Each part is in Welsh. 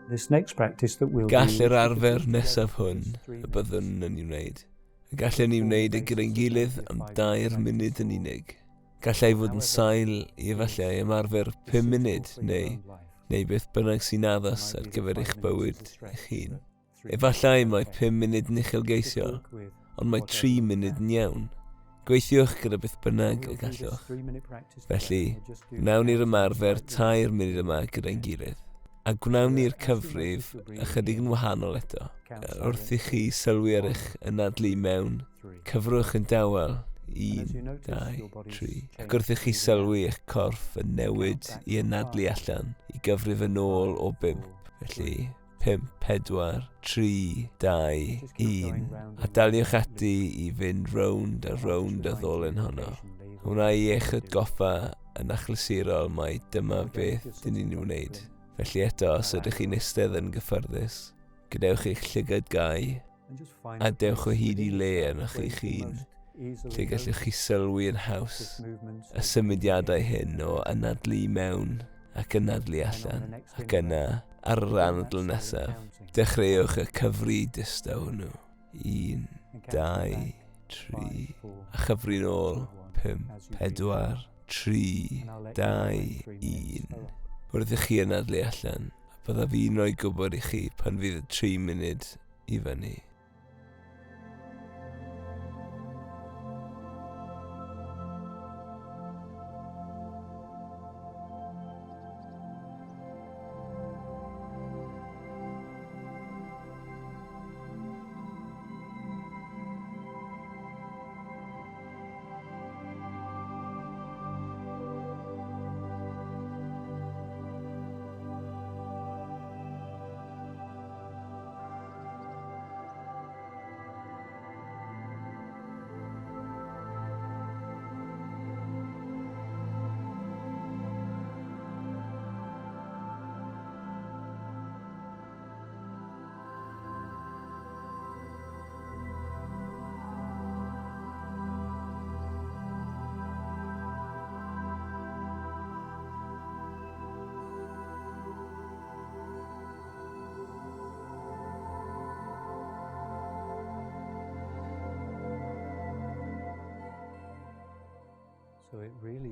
Gall yr arfer nesaf hwn y byddwn yn ei wneud. Gallen ni wneud y gyda'n gilydd am 2 munud yn unig. Gallai fod yn sail i efallai ymarfer 5 munud neu beth bynnag sy'n addas ar gyfer eich bywyd eich hun. Efallai mae 5 munud yn uchelgeisio, ond mae 3 munud yn iawn. Gweithiwch gyda beth bynnag y gallwch. Felly, wnawn ni'r ymarfer 2 munud yma gyda'n gilydd. A gwnawn ni'r cyfrif ychydig yn wahanol eto. Wrth i chi sylwi ar eich ynadlu mewn, cyfrwch yn dawel 1, 2, 3. Ac wrth i chi sylwi eich corff yn newid i ynadlu allan i gyfrif yn ôl o 5. Felly 5, 4, 3, 2, 1. A daliwch ati i fynd rownd a rownd y ddolen honno. Hwna i eich atgoffa yn achlysurol mai dyma beth dyn ni'n wneud. Felly eto, os ydych chi'n eistedd yn gyffyrddus, gadewch eich llygad gau, a dewch o hyd i le arnoch eich hun, lle gallwch chi sylwi yn haws y symudiadau hyn o anadlu mewn ac anadlu allan, ac yna, ar yr anadl nesaf, dechreuwch y cyfri distaw hwnnw. 1, 2, 3, a chyfri nôl, 5, 4, 3, 2, 1. Wrth i chi anadlu allan, bydda fi'n rhoi gwybod i chi pan fydd y 3 munud i fyny.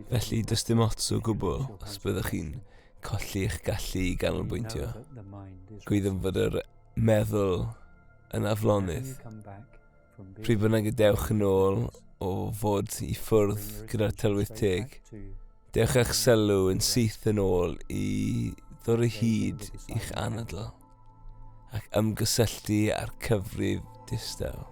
Felly, does dim ots o gwbl os byddwch chi'n colli eich gallu i ganolbwyntio. Gwyddwn fod yr meddwl yn aflonydd. Pryd bynnag y dewch yn ôl o fod i ffwrdd gyda'r tylwyth teg, dewch eich sylw yn syth yn ôl i ddod o hyd i'ch anadl ac ymgysylltu ar cyfrif distaw.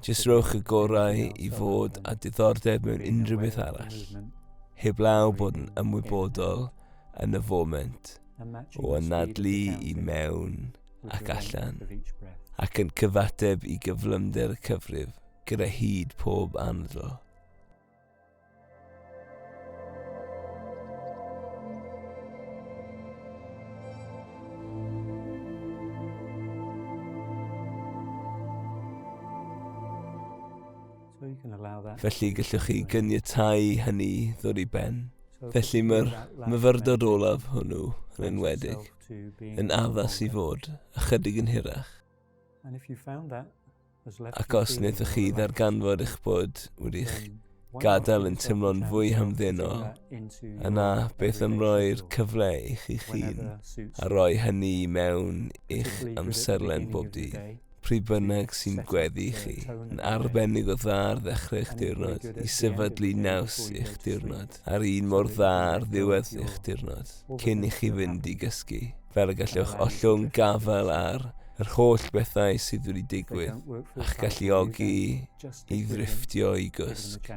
Jyst rowch y gorau i fod a diddordeb mewn unrhyw beth arall, heblaw bod yn ymwybodol yn y foment o anadlu i mewn ac allan, ac yn cyfateb i gyflymder y cyfrif gyda hyd pob anadl. Felly gallwch chi gyniatáu hynny ddod i ben. Felly mae'r myfyrdod olaf hwnnw yn enwedig yn addas i fod ychydig yn hirach. Ac os wnaethoch chi ddarganfod eich bod wedi'ch gadael yn teimlo'n fwy hamddenol, yna beth yn rhoi'r cyfle i'ch hun a rhoi hynny mewn i'ch amserlen bob dydd. pryd bynnag sy'n gweddi chi, yn arbennig o dda ar ddechrau eich diwrnod, i sefydlu naws i'ch diwrnod, a'r un mor dda ar ddiwedd i'ch diwrnod, cyn i chi fynd i gysgu, fel y gallwch ollwng gafael ar yr holl bethau sydd wedi digwydd, a'ch galluogi i ddrafftio i gysg.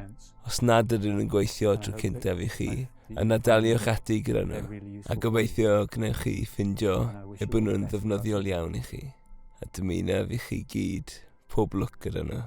Os nad ydyn nhw'n gweithio tro cyntaf i chi, yna daliwch ati gyda nhw, a gobeithio gnewch chi ffindio eu bod nhw'n ddefnyddiol iawn i chi. A dymunaf i chi gyd pob lwc gyda nhw.